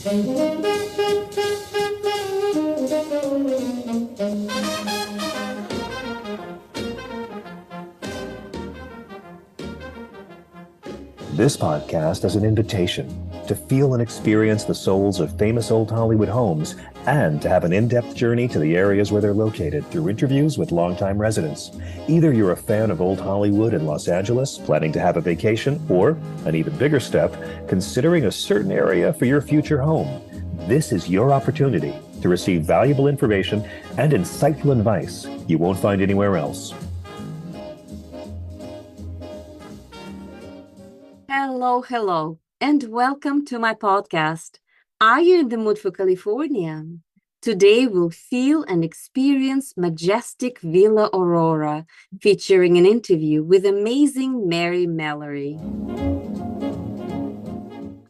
This podcast is an invitation to feel and experience the souls of famous old Hollywood homes and to have an in-depth journey to the areas where they're located through interviews with longtime residents. Either you're a fan of old Hollywood in Los Angeles, planning to have a vacation, or, an even bigger step, considering a certain area for your future home. This is your opportunity to receive valuable information and insightful advice you won't find anywhere else. Hello, and welcome to my podcast. Are you in the mood for California? Today we'll feel and experience majestic Villa Aurora, featuring an interview with amazing Mary Mallory.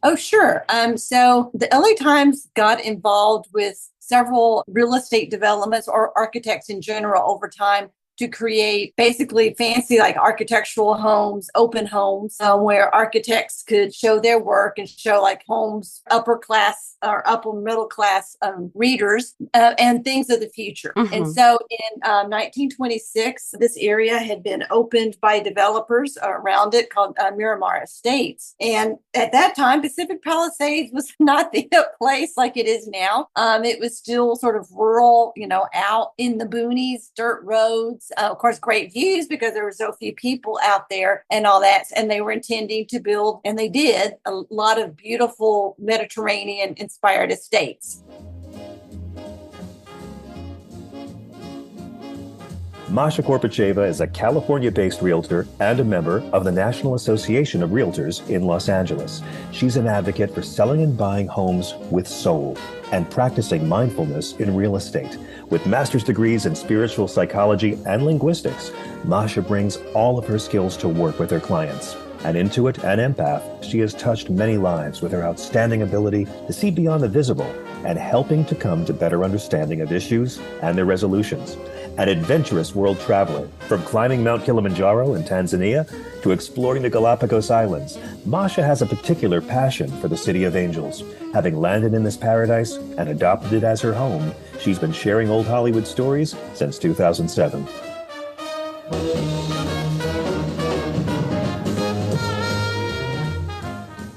Oh, sure. So the LA Times got involved with several real estate developments or architects in general over time to create basically fancy like architectural homes, open homes, where architects could show their work and show like homes, upper class or upper middle class readers and things of the future. Mm-hmm. And so in 1926, this area had been opened by developers around it called Miramar Estates. And at that time, Pacific Palisades was not the place like it is now. It was still sort of rural, out in the boonies, dirt roads. Of course, great views because there were so few people out there and all that. And they were intending to build, and they did, a lot of beautiful Mediterranean-inspired estates. Masha Korpacheva is a California-based realtor and a member of the National Association of Realtors in Los Angeles. She's an advocate for selling and buying homes with soul and practicing mindfulness in real estate. With master's degrees in spiritual psychology and linguistics, Masha brings all of her skills to work with her clients. An intuit and empath, she has touched many lives with her outstanding ability to see beyond the visible and helping to come to better understanding of issues and their resolutions. An adventurous world traveler, from climbing Mount Kilimanjaro in Tanzania to exploring the Galapagos Islands, Masha has a particular passion for the City of Angels. Having landed in this paradise and adopted it as her home, she's been sharing old Hollywood stories since 2007.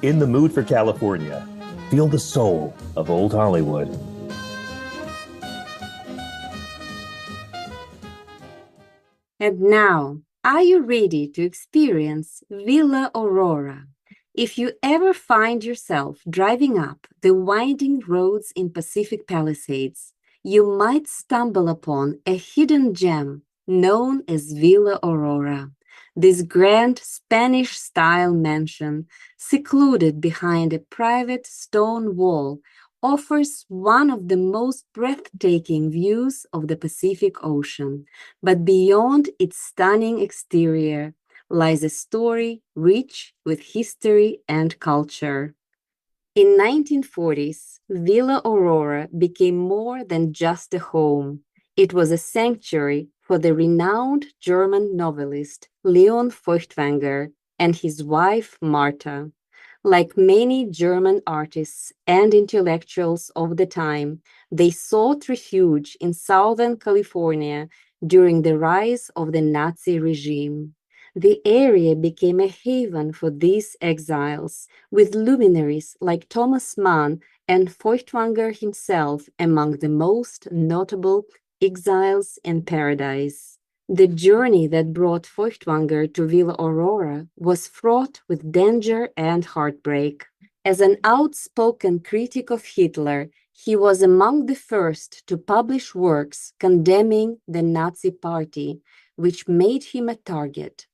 In the mood for California, feel the soul of old Hollywood. And now, are you ready to experience Villa Aurora? If you ever find yourself driving up the winding roads in Pacific Palisades, you might stumble upon a hidden gem known as Villa Aurora. This grand Spanish-style mansion, secluded behind a private stone wall, offers one of the most breathtaking views of the Pacific Ocean. But beyond its stunning exterior lies a story rich with history and culture. In 1940s, Villa Aurora became more than just a home. It was a sanctuary for the renowned German novelist Leon Feuchtwanger and his wife Martha. Like many German artists and intellectuals of the time, they sought refuge in Southern California during the rise of the Nazi regime. The area became a haven for these exiles, with luminaries like Thomas Mann and Feuchtwanger himself among the most notable exiles in paradise. The journey that brought Feuchtwanger to Villa Aurora was fraught with danger and heartbreak. As an outspoken critic of Hitler, he was among the first to publish works condemning the Nazi Party, which made him a target.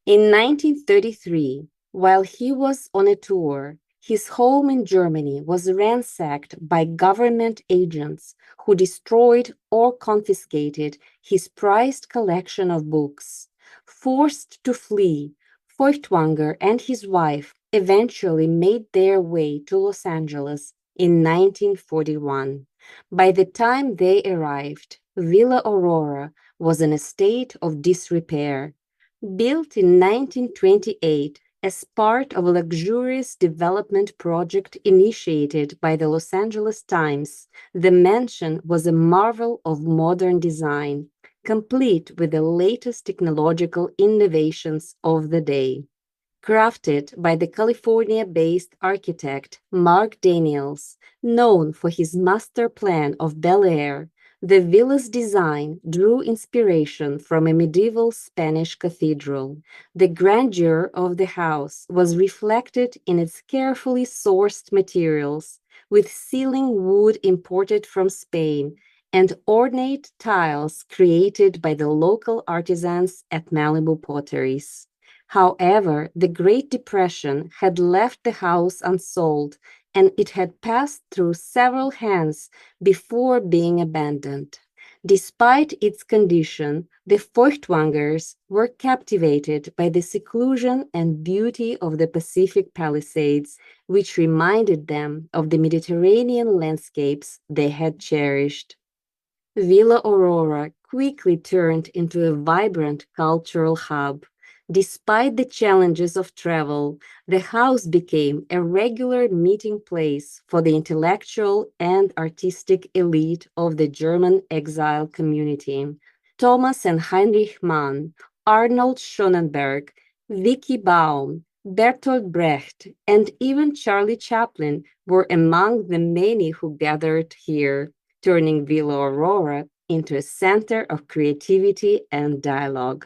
In 1933, while he was on a tour, his home in Germany was ransacked by government agents who destroyed or confiscated his prized collection of books. Forced to flee, Feuchtwanger and his wife eventually made their way to Los Angeles in 1941. By the time they arrived, Villa Aurora was in a state of disrepair. Built in 1928 As part of a luxurious development project initiated by the Los Angeles Times, the mansion was a marvel of modern design, complete with the latest technological innovations of the day. Crafted by the California-based architect Mark Daniels, known for his master plan of Bel Air, the villa's design drew inspiration from a medieval Spanish cathedral. The grandeur of the house was reflected in its carefully sourced materials, with ceiling wood imported from Spain and ornate tiles created by the local artisans at Malibu Potteries. However, the Great Depression had left the house unsold, and it had passed through several hands before being abandoned. Despite its condition, the Feuchtwangers were captivated by the seclusion and beauty of the Pacific Palisades, which reminded them of the Mediterranean landscapes they had cherished. Villa Aurora quickly turned into a vibrant cultural hub. Despite the challenges of travel, the house became a regular meeting place for the intellectual and artistic elite of the German exile community. Thomas and Heinrich Mann, Arnold Schönenberg, Vicky Baum, Bertolt Brecht, and even Charlie Chaplin were among the many who gathered here, turning Villa Aurora into a center of creativity and dialogue.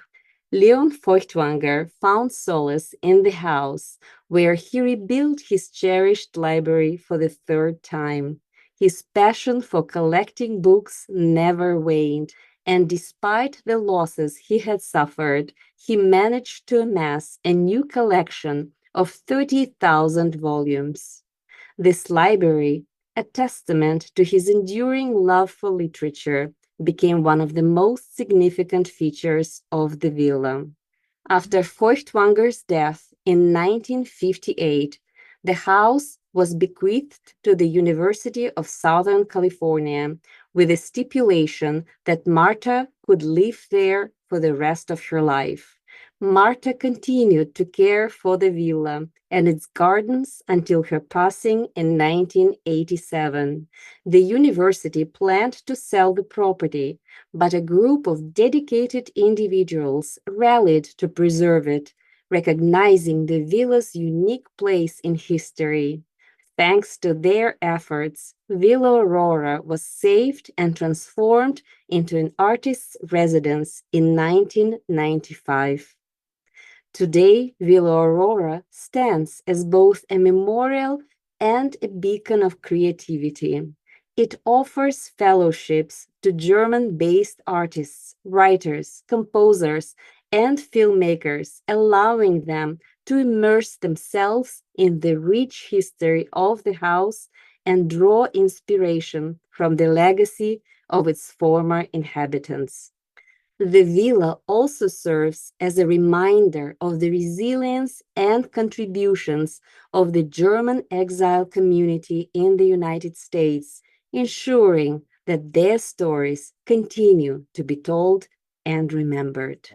Leon Feuchtwanger found solace in the house, where he rebuilt his cherished library for the third time. His passion for collecting books never waned, and despite the losses he had suffered, he managed to amass a new collection of 30,000 volumes. This library, a testament to his enduring love for literature, became one of the most significant features of the villa. After Feuchtwanger's death in 1958, the house was bequeathed to the University of Southern California with a stipulation that Marta could live there for the rest of her life. Marta continued to care for the villa and its gardens until her passing in 1987. The university planned to sell the property, but a group of dedicated individuals rallied to preserve it, recognizing the villa's unique place in history. Thanks to their efforts, Villa Aurora was saved and transformed into an artist's residence in 1995. Today, Villa Aurora stands as both a memorial and a beacon of creativity. It offers fellowships to German-based artists, writers, composers, and filmmakers, allowing them to immerse themselves in the rich history of the house and draw inspiration from the legacy of its former inhabitants. The villa also serves as a reminder of the resilience and contributions of the German exile community in the United States, ensuring that their stories continue to be told and remembered.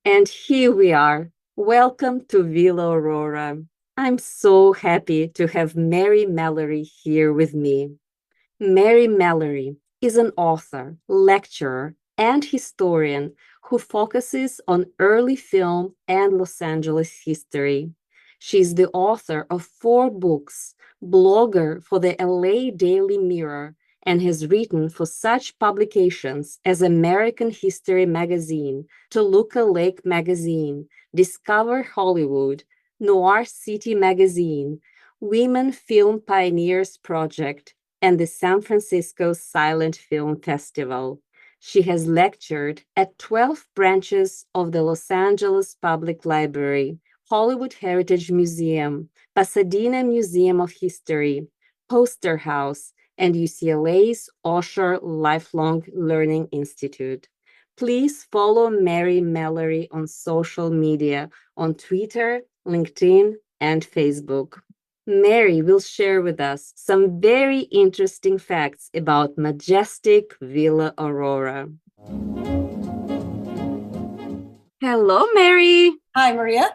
And here we are. Welcome to Villa Aurora. I'm so happy to have Mary Mallory here with me. Mary Mallory is an author, lecturer, and historian who focuses on early film and Los Angeles history. She's the author of 4 books, blogger for the LA Daily Mirror, and has written for such publications as American History Magazine, Toluca Lake Magazine, Discover Hollywood, Noir City Magazine, Women Film Pioneers Project, and the San Francisco Silent Film Festival. She has lectured at 12 branches of the Los Angeles Public Library, Hollywood Heritage Museum, Pasadena Museum of History, Poster House, and UCLA's Osher Lifelong Learning Institute. Please follow Mary Mallory on social media on Twitter, LinkedIn, and Facebook. Mary will share with us some very interesting facts about majestic Villa Aurora. Hello, Mary. Hi, Maria.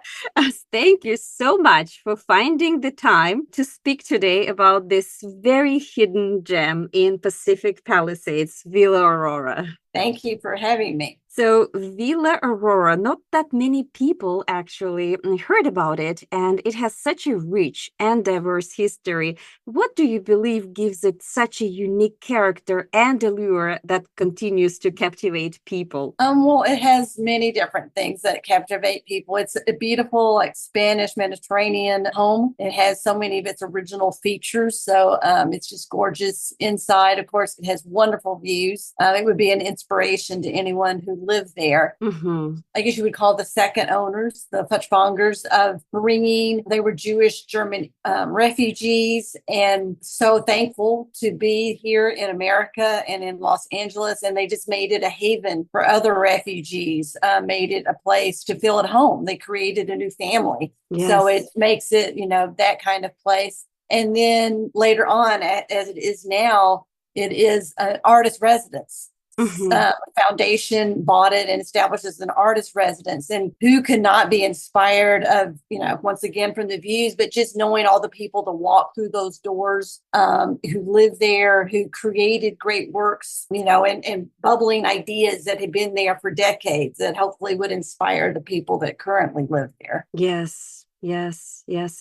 Thank you so much for finding the time to speak today about this very hidden gem in Pacific Palisades, Villa Aurora. Thank you for having me. So, Villa Aurora, not that many people actually heard about it, and it has such a rich and diverse history. What do you believe gives it such a unique character and allure that continues to captivate people? Well, it has many different things that captivate people. It's a beautiful, like Spanish Mediterranean home. It has so many of its original features. So it's just gorgeous inside. Of course, it has wonderful views. It would be an inspiration to anyone who lived there. Mm-hmm. I guess you would call the second owners, the Futchbongers of bringing, they were Jewish German refugees, and so thankful to be here in America and in Los Angeles. And they just made it a haven for other refugees, made it a place to feel at home. They created a new family. Yes. So it makes it, that kind of place. And then later on, as it is now, it is an artist residence. Mm-hmm. Foundation bought it and established as an artist residence. And who could not be inspired of, once again, from the views, but just knowing all the people to walk through those doors, who live there, who created great works, and bubbling ideas that had been there for decades that hopefully would inspire the people that currently live there. Yes,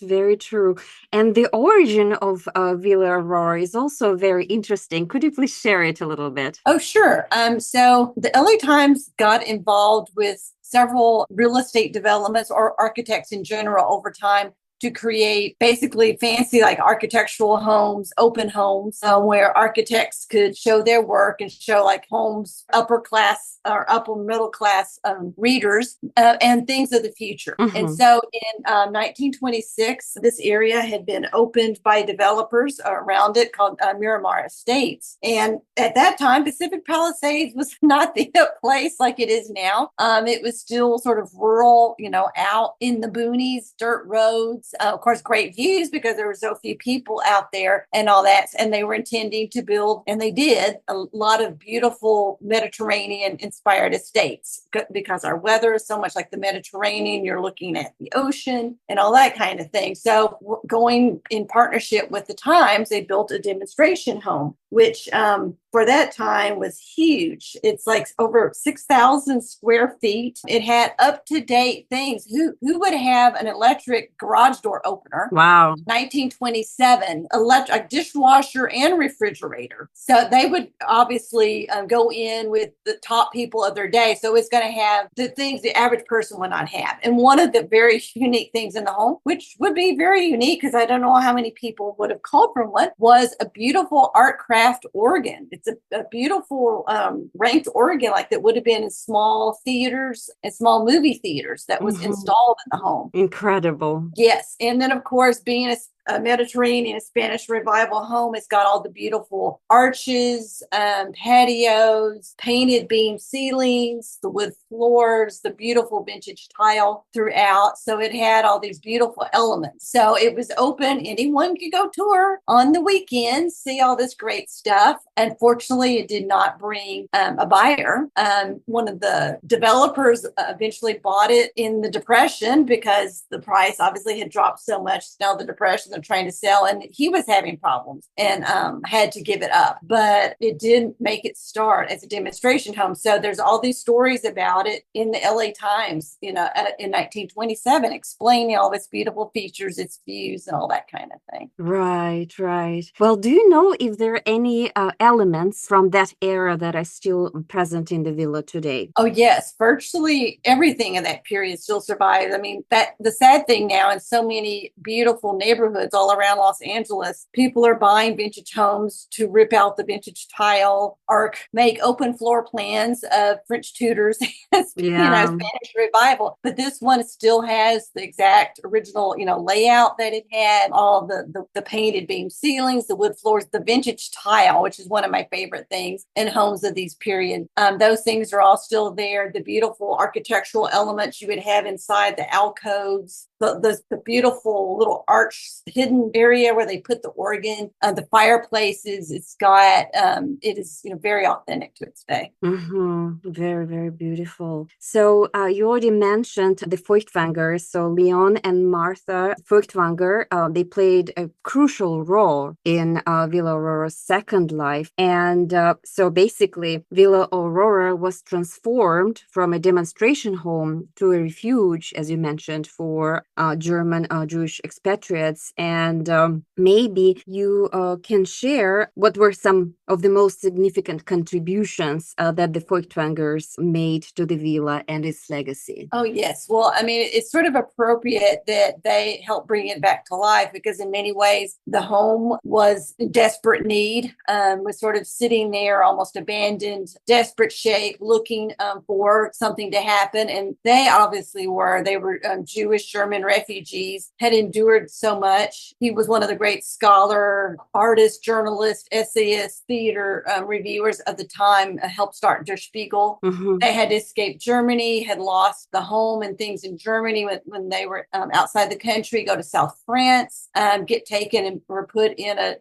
very true. And the origin of Villa Aurora is also very interesting. Could you please share it a little bit? Oh, sure. So the LA Times got involved with several real estate developments or architects in general over time to create basically fancy like architectural homes, open homes, where architects could show their work and show like homes, upper class or upper middle class readers and things of the future. Mm-hmm. And so in 1926, this area had been opened by developers around it called Miramar Estates. And at that time, Pacific Palisades was not the place like it is now. It was still sort of rural, out in the boonies, dirt roads. Of course, great views because there were so few people out there and all that. And they were intending to build, and they did, a lot of beautiful Mediterranean inspired estates because our weather is so much like the Mediterranean. You're looking at the ocean and all that kind of thing. So going in partnership with the Times, they built a demonstration home, which for that time was huge. It's like over 6,000 square feet. It had up-to-date things. Who would have an electric garage door opener? Wow. 1927, electric dishwasher and refrigerator. So they would obviously go in with the top people of their day. So it's going to have the things the average person would not have. And one of the very unique things in the home, which would be very unique because I don't know how many people would have called for one, was a beautiful art craft organ. It's a beautiful ranked organ like that would have been in small theaters and small movie theaters that was installed in the home. Incredible. Yes. And then, of course, being a Mediterranean, a Spanish revival home, it's got all the beautiful arches, patios, painted beam ceilings, the wood floors, the beautiful vintage tile throughout. So it had all these beautiful elements. So it was open. Anyone could go tour on the weekends, see all this great stuff. Unfortunately, it did not bring a buyer. One of the developers eventually bought it in the Depression because the price obviously had dropped so much. Now the Depression, they're trying to sell, and he was having problems and had to give it up. But it did make it start as a demonstration home. So there's all these stories about it in the LA Times, in 1927, explaining all its beautiful features, its views, and all that kind of thing. Right. Well, do you know if there are any elements from that era that are still present in the villa today? Oh, yes. Virtually everything in that period still survives. I mean, that the sad thing now in so many beautiful neighborhoods all around Los Angeles, people are buying vintage homes to rip out the vintage tile or make open floor plans of French Tudors, Spanish revival. But this one still has the exact original, layout that it had, all the painted beam ceilings, the wood floors, the vintage tile, which is one of my favorite things in homes of these period. Those things are all still there. The beautiful architectural elements you would have inside the alcoves, the beautiful little arch hidden area where they put the organ, the fireplaces. It's got, it is, very authentic to its day. Very, very beautiful. So you already mentioned the Feuchtwangers. So Leon and Martha Feuchtwanger, they played a crucial role in Villa Aurora's second life. And so basically, Villa Aurora was transformed from a demonstration home to a refuge, as you mentioned, for German Jewish expatriates. And maybe you can share what were some of the most significant contributions that the Feuchtwangers made to the villa and its legacy. Oh, yes. Well, I mean, it's sort of appropriate that they helped bring it back to life because in many ways, the home was in desperate need, was sort of sitting there, almost abandoned, desperate shape, looking for something to happen. And they obviously were. They were Jewish German refugees, had endured so much. He was one of the great scholar, artists, journalists, essayists, theater reviewers of the time, helped start Der Spiegel. They had to escape Germany, had lost the home and things in Germany when they were outside the country, go to South France, get taken and were put in a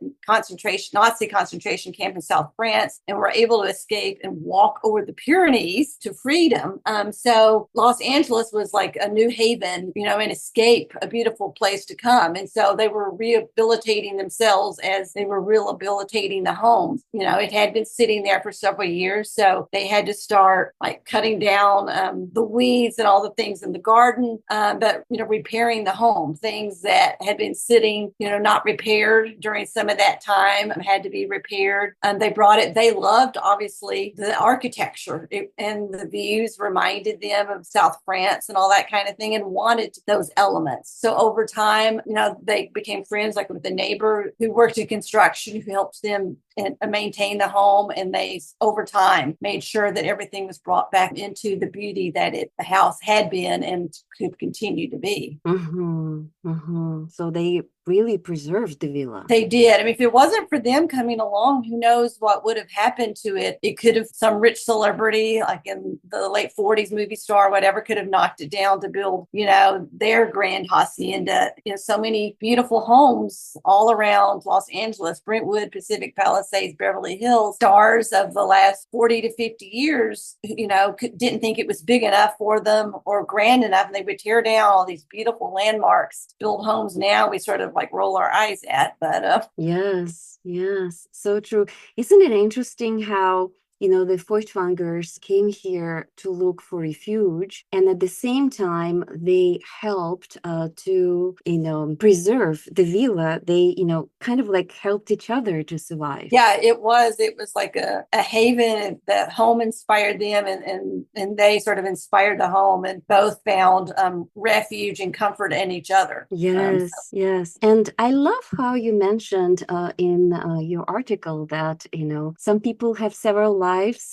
Nazi concentration camp in South France, and were able to escape and walk over the Pyrenees to freedom. So Los Angeles was like a new haven, an escape, a beautiful place to come. And so they were rehabilitating themselves as they were rehabilitating the homes. It had been sitting there for several years. So they had to start like cutting down the weeds and all the things in the garden, but, repairing the home, things that had been sitting, not repaired during some of that time had to be repaired. They brought it. They loved, obviously, the architecture and the views reminded them of South France and all that kind of thing and wanted those elements. So over time, they became friends like with a neighbor who worked in construction, who helped them and maintain the home. And they, over time, made sure that everything was brought back into the beauty that the house had been and could continue to be. So they really preserved the villa. They did. I mean, if it wasn't for them coming along, who knows what would have happened to it. It could have, some rich celebrity, like in the late 40s, movie star, whatever, could have knocked it down to build, their grand hacienda. So many beautiful homes all around Los Angeles, Brentwood, Pacific Palisades, Beverly Hills. Stars of the last 40 to 50 years, didn't think it was big enough for them or grand enough. And they would tear down all these beautiful landmarks, build homes now we sort of like roll our eyes at. But yes, so true. Isn't it interesting how the Feuchtwangers came here to look for refuge, and at the same time they helped to preserve the villa. They kind of like helped each other to survive. Yeah, it was like a haven. The home inspired them, and they sort of inspired the home, and both found refuge and comfort in each other. Yes. And I love how you mentioned in your article that some people have several lives,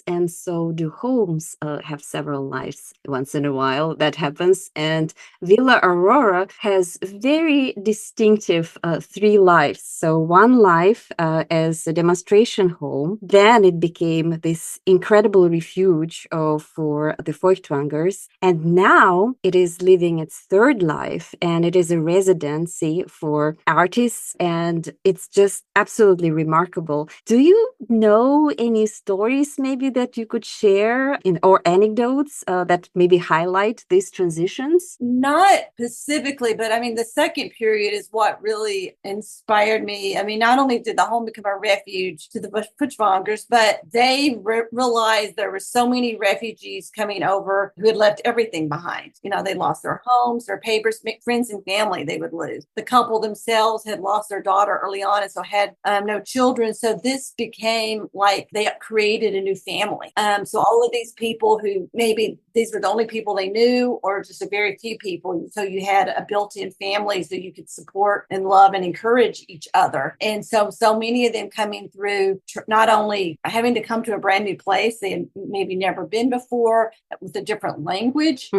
and so do homes have several lives. Once in a while that happens, and Villa Aurora has very distinctive 3 lives. So one life as a demonstration home, then it became this incredible refuge for the Feuchtwangers, and now it is living its 3rd life, and it is a residency for artists, and it's just absolutely remarkable. Do you know any stories maybe that you could share or anecdotes that maybe highlight these transitions? Not specifically, but I mean, the second period is what really inspired me. I mean, not only did the home become a refuge to the Feuchtwangers, but they realized there were so many refugees coming over who had left everything behind. They lost their homes, their papers, friends and family they would lose. The couple themselves had lost their daughter early on and so had no children. So this became like they created a new family. So all of these people who maybe these were the only people they knew or just a very few people. So you had a built-in family so you could support and love and encourage each other. And so many of them coming through, not only having to come to a brand new place they had maybe never been before with a different language,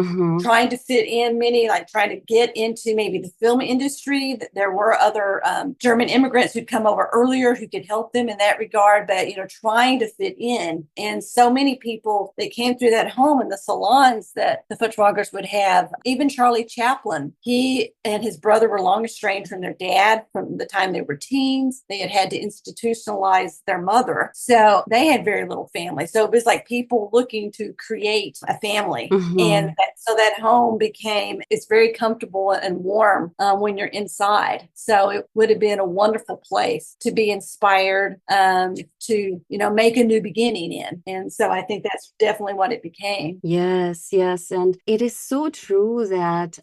trying to fit in, many like trying to get into maybe the film industry. There were other German immigrants who'd come over earlier who could help them in that regard, but trying to fit in women. And so many people that came through that home and the salons that the Furtwänglers would have. Even Charlie Chaplin, he and his brother were long estranged from their dad from the time they were teens. They had to institutionalize their mother. So they had very little family. So it was like people looking to create a family. And so that home became, it's very comfortable and warm when you're inside. So it would have been a wonderful place to be inspired to, make a new beginning in. And so I think that's definitely what it became. Yes, yes. And it is so true that,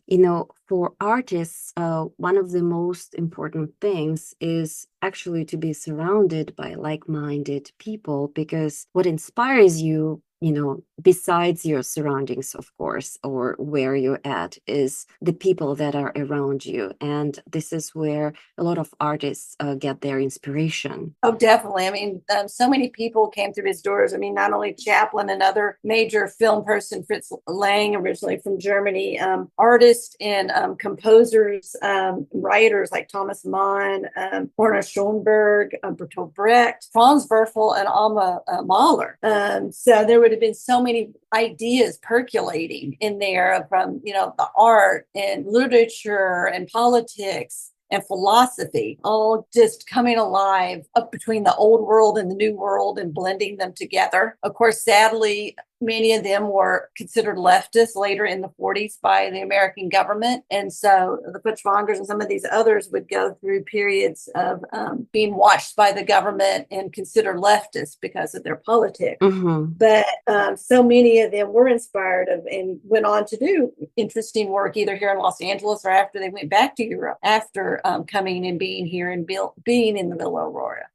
for artists, one of the most important things is actually to be surrounded by like-minded people, because what inspires you, besides your surroundings, of course, or where you're at, is the people that are around you. And this is where a lot of artists get their inspiration. Oh, definitely. I mean, so many people came through his doors. I mean, not only Chaplin, another major film person, Fritz Lang, originally from Germany, artists and composers, writers like Thomas Mann, Werner Schoenberg, Bertolt Brecht, Franz Werfel, and Alma Mahler. So there would have been so many ideas percolating in there from, the art and literature and politics and philosophy, all just coming alive up between the old world and the new world and blending them together. Of course, sadly, many of them were considered leftists later in the 40s by the American government. And so the Furtwänglers and some of these others would go through periods of being watched by the government and considered leftists because of their politics. But so many of them were inspired and went on to do interesting work either here in Los Angeles or after they went back to Europe after coming and being here and being in the Villa Aurora.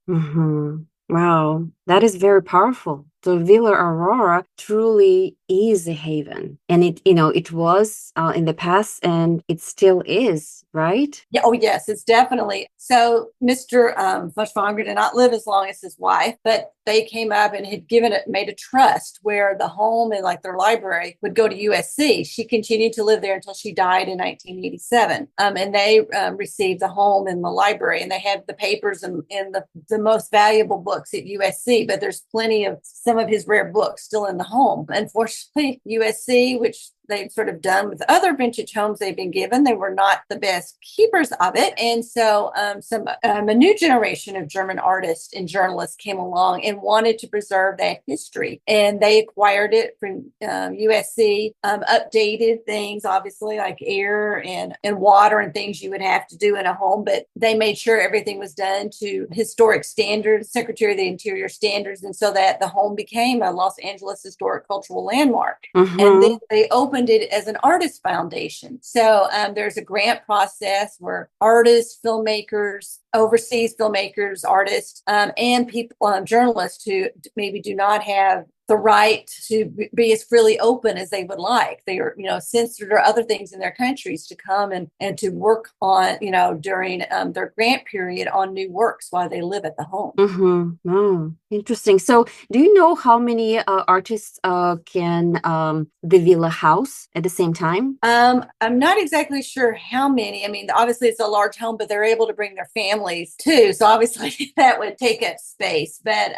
Wow, that is very powerful. So Villa Aurora truly is a haven, and it was in the past, and it still is, right? Yeah. Oh, yes, it's definitely. So Mr. Furtwängler did not live as long as his wife, but they came up and had made a trust where the home and like their library would go to USC. She continued to live there until she died in 1987. And they received the home and the library, and they had the papers and the most valuable books at USC, but there's plenty of some of his rare books still in the home. Unfortunately, USC, which they've sort of done with other vintage homes they've been given, they were not the best keepers of it. And so a new generation of German artists and journalists came along and wanted to preserve that history. And they acquired it from USC, updated things, obviously, like air and water and things you would have to do in a home. But they made sure everything was done to historic standards, Secretary of the Interior standards, and so that the home became a Los Angeles Historic Cultural Landmark. And then they opened it as an artist foundation. So there's a grant process where artists, filmmakers, overseas filmmakers, artists, and people, journalists who maybe do not have the right to be as freely open as they would like. They are, censored or other things in their countries to come and to work on, during their grant period on new works while they live at the home. Oh, interesting. So do you know how many artists can the Villa house at the same time? I'm not exactly sure how many. I mean, obviously it's a large home, but they're able to bring their families too. So obviously that would take up space. But,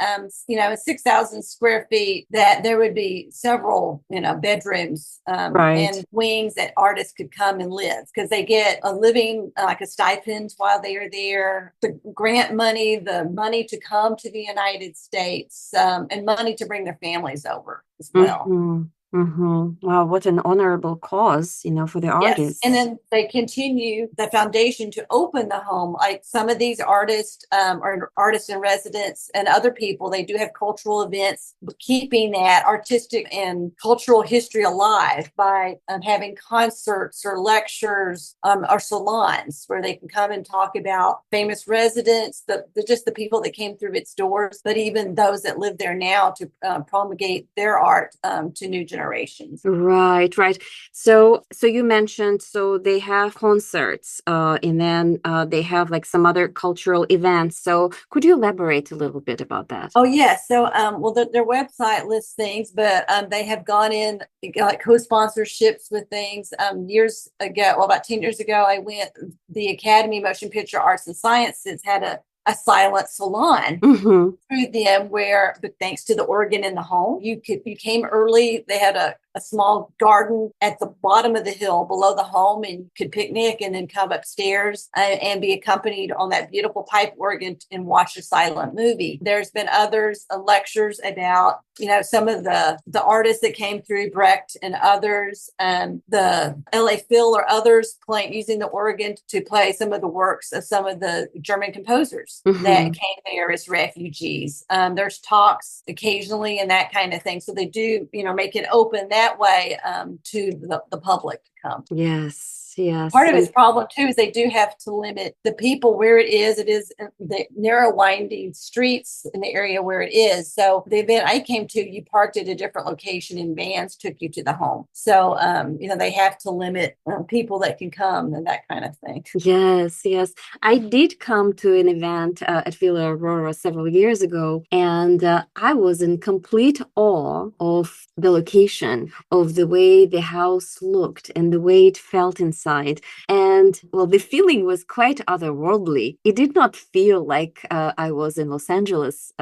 6,000 square feet, that there would be several, bedrooms and wings that artists could come and live, because they get a living, like a stipend while they are there, the grant money, the money to come to the United States, and money to bring their families over as well. Wow, what an honorable cause, for the artists. And then they continue the foundation to open the home. Like some of these artists are artists in residence, and other people, they do have cultural events, keeping that artistic and cultural history alive by having concerts or lectures or salons where they can come and talk about famous residents, just the people that came through its doors, but even those that live there now to promulgate their art to new generations. Right. So you mentioned, so they have concerts, and then they have like some other cultural events. So could you elaborate a little bit about that? Oh, yes. So, their website lists things, but they have gone in like co-sponsorships with things. Years ago, about 10 years ago, the Academy of Motion Picture Arts and Sciences had a a silent salon Mm-hmm. through them where, but thanks to the organ in the home, you came early. They had a small garden at the bottom of the hill below the home, and you could picnic and then come upstairs and be accompanied on that beautiful pipe organ and watch a silent movie. There's been others lectures about, some of the artists that came through, Brecht and others, the LA Phil or others using the organ to play some of the works of some of the German composers that came there as refugees. There's talks occasionally and that kind of thing. So they do, make it open that way to the public to come. Yes. Yes. Part of its problem too is they do have to limit the people where it is. It is the narrow winding streets in the area where it is. So the event I came to, you parked at a different location and vans took you to the home. So, they have to limit people that can come and that kind of thing. Yes, yes. I did come to an event at Villa Aurora several years ago, and I was in complete awe of the location, of the way the house looked and the way it felt inside. And well, the feeling was quite otherworldly. It did not feel like I was in Los Angeles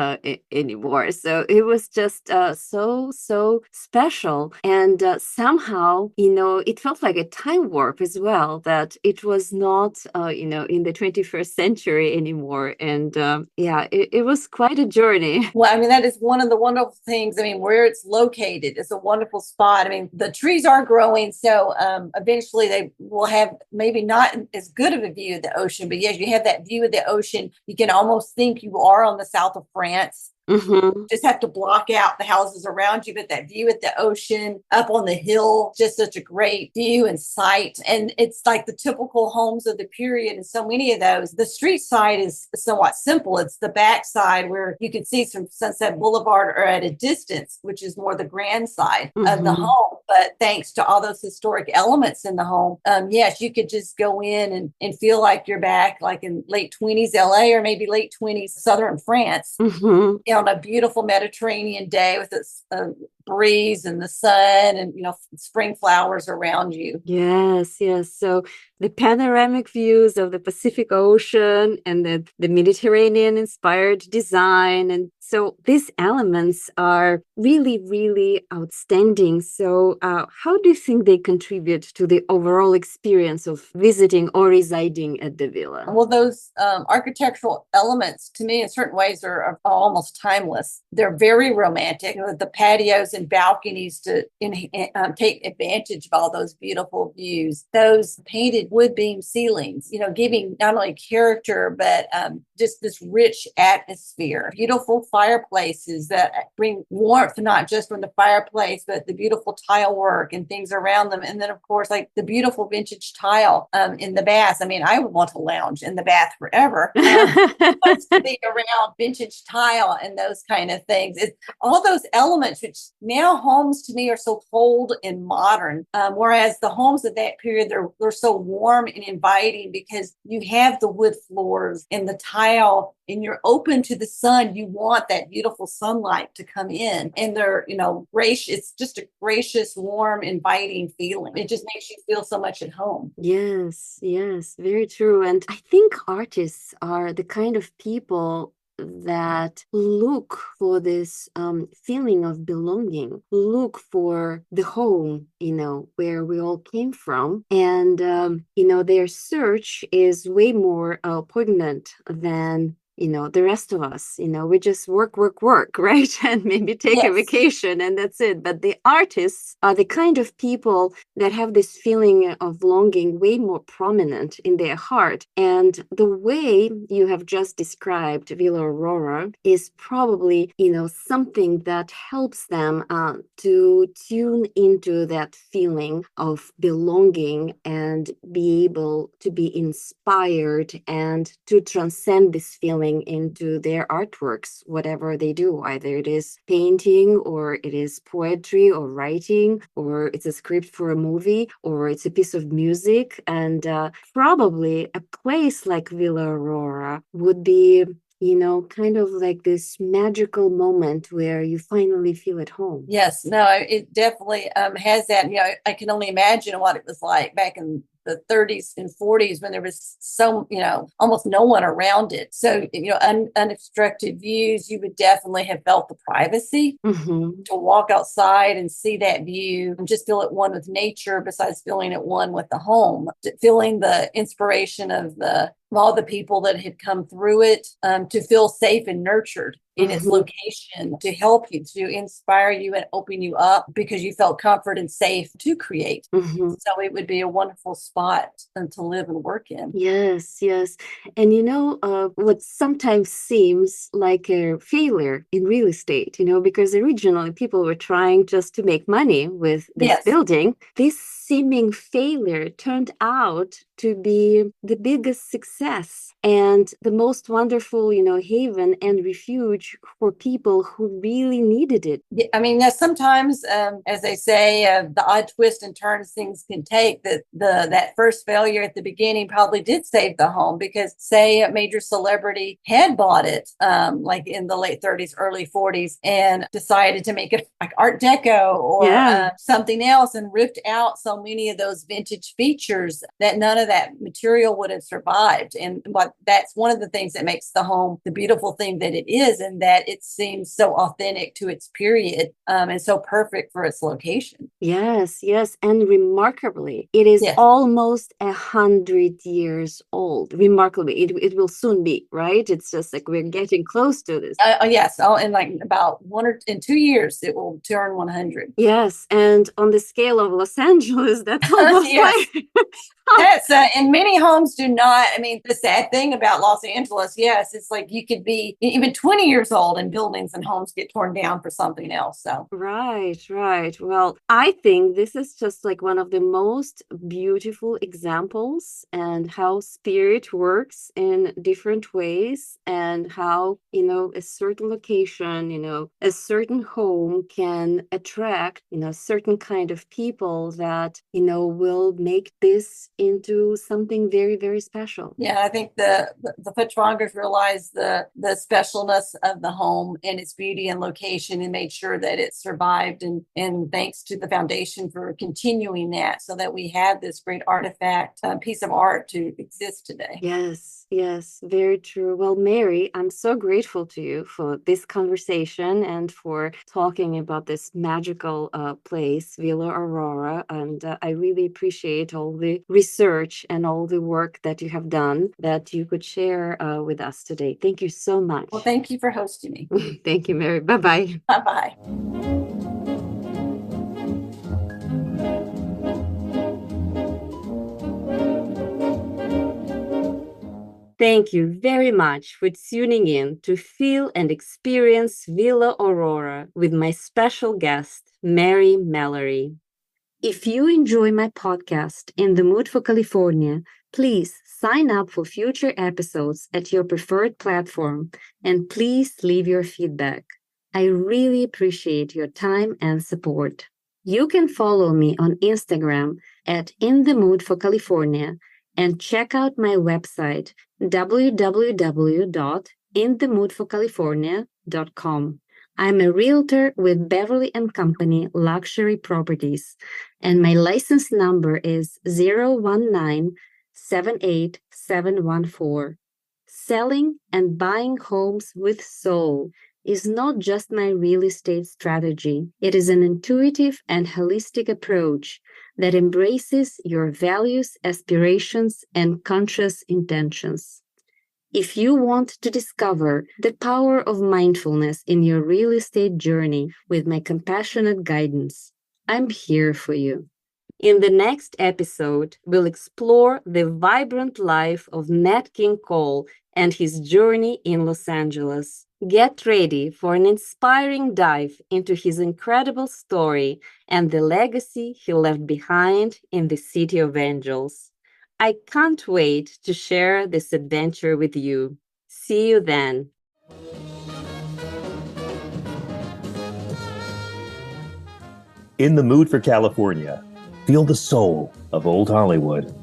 anymore. So it was just so special. And somehow, it felt like a time warp as well, that it was not, in the 21st century anymore. And it was quite a journey. Well, that is one of the wonderful things. Where it's located is a wonderful spot. The trees are growing. So eventually they will have maybe not as good of a view of the ocean, but yes, you have that view of the ocean. You can almost think you are on the south of France. Mm-hmm. Just have to block out the houses around you, but that view at the ocean up on the hill, just such a great view and sight. And it's like the typical homes of the period. And so many of those, the street side is somewhat simple. It's the back side where you can see some Sunset Boulevard or at a distance, which is more the grand side of the home. But thanks to all those historic elements in the home, yes, you could just go in and feel like you're back like in late 20s LA or maybe late 20s Southern France. On a beautiful Mediterranean day with its breeze and the sun and spring flowers around you. Yes. So the panoramic views of the Pacific Ocean and the Mediterranean inspired design, and so these elements are really, really outstanding. So how do you think they contribute to the overall experience of visiting or residing at the villa? Well, those architectural elements to me in certain ways are almost timeless. They're very romantic with the patios and balconies to take advantage of all those beautiful views. Those painted wood beam ceilings, giving not only character, but just this rich atmosphere. Beautiful fireplaces that bring warmth, not just from the fireplace, but the beautiful tile work and things around them. And then, of course, like the beautiful vintage tile in the bath. I would want to lounge in the bath forever. To be around vintage tile and those kind of things. It's all those elements, which now homes to me are so cold and modern, whereas the homes of that period, they're so warm and inviting because you have the wood floors and the tile and you're open to the sun. You want that beautiful sunlight to come in, and they're, gracious. It's just a gracious, warm, inviting feeling. It just makes you feel so much at home. Yes, very true. And I think artists are the kind of people that look for this feeling of belonging, look for the home, where we all came from. And, their search is way more poignant than the rest of us, we just work, right? And maybe take a vacation and that's it. But the artists are the kind of people that have this feeling of longing way more prominent in their heart. And the way you have just described Villa Aurora is probably, something that helps them to tune into that feeling of belonging and be able to be inspired and to transcend this feeling into their artworks, whatever they do, either it is painting or it is poetry or writing, or it's a script for a movie, or it's a piece of music. And probably a place like Villa Aurora would be kind of like this magical moment where you finally feel at home. Yes, no, it definitely has that. I can only imagine what it was like back in the 30s and 40s when there was so, almost no one around it. So, unobstructed views, you would definitely have felt the privacy to walk outside and see that view and just feel at one with nature, besides feeling at one with the home, feeling the inspiration of all the people that had come through it, to feel safe and nurtured in its location, to help you, to inspire you and open you up because you felt comfort and safe to create. So it would be a wonderful spot to live and work in. Yes, yes. And what sometimes seems like a failure in real estate, because originally people were trying just to make money with this building. This seeming failure turned out to be the biggest success and the most wonderful, haven and refuge for people who really needed it. Yeah, I mean, sometimes, as they say, the odd twist and turns things can take. That first failure at the beginning probably did save the home because, say, a major celebrity had bought it, like in the late 30s, early 40s, and decided to make it like Art Deco or something else, and ripped out so many of those vintage features that none of that material would have survived. And that's one of the things that makes the home the beautiful thing that it is, and that it seems so authentic to its period, and so perfect for its location. Yes, yes. And remarkably, it is almost 100 years old. Remarkably, it will soon be, right? It's just like we're getting close to this. Yes. In like about 2 years, it will turn 100. Yes. And on the scale of Los Angeles, that's almost like... Yes, and many homes do not. I mean, the sad thing about Los Angeles, yes, it's like you could be even 20 years old and buildings and homes get torn down for something else. So right. Well, I think this is just like one of the most beautiful examples and how spirit works in different ways, and how, a certain location, a certain home can attract, a certain kind of people that, will make this into something very, very special. Yeah, I think the Fitchmongers realized the specialness of the home and its beauty and location, and made sure that it survived. And thanks to the foundation for continuing that, so that we have this great artifact, piece of art to exist today. Yes, very true. Well, Mary, I'm so grateful to you for this conversation and for talking about this magical place, Villa Aurora. And I really appreciate all the research and all the work that you have done that you could share with us today. Thank you so much. Well, thank you for hosting me. Thank you, Mary. Bye-bye. Bye-bye. Thank you very much for tuning in to feel and experience Villa Aurora with my special guest, Mary Mallory. If you enjoy my podcast, In the Mood for California, please sign up for future episodes at your preferred platform, and please leave your feedback. I really appreciate your time and support. You can follow me on Instagram at In the Mood for California, and check out my website, www.inthemoodforcalifornia.com. I'm a realtor with Beverly & Company Luxury Properties, and my license number is 019-78714. Selling and buying homes with soul is not just my real estate strategy. It is an intuitive and holistic approach that embraces your values, aspirations, and conscious intentions. If you want to discover the power of mindfulness in your real estate journey with my compassionate guidance, I'm here for you. In the next episode, we'll explore the vibrant life of Nat King Cole and his journey in Los Angeles. Get ready for an inspiring dive into his incredible story and the legacy he left behind in the City of Angels. I can't wait to share this adventure with you. See you then. In the Mood for California, feel the soul of Old Hollywood.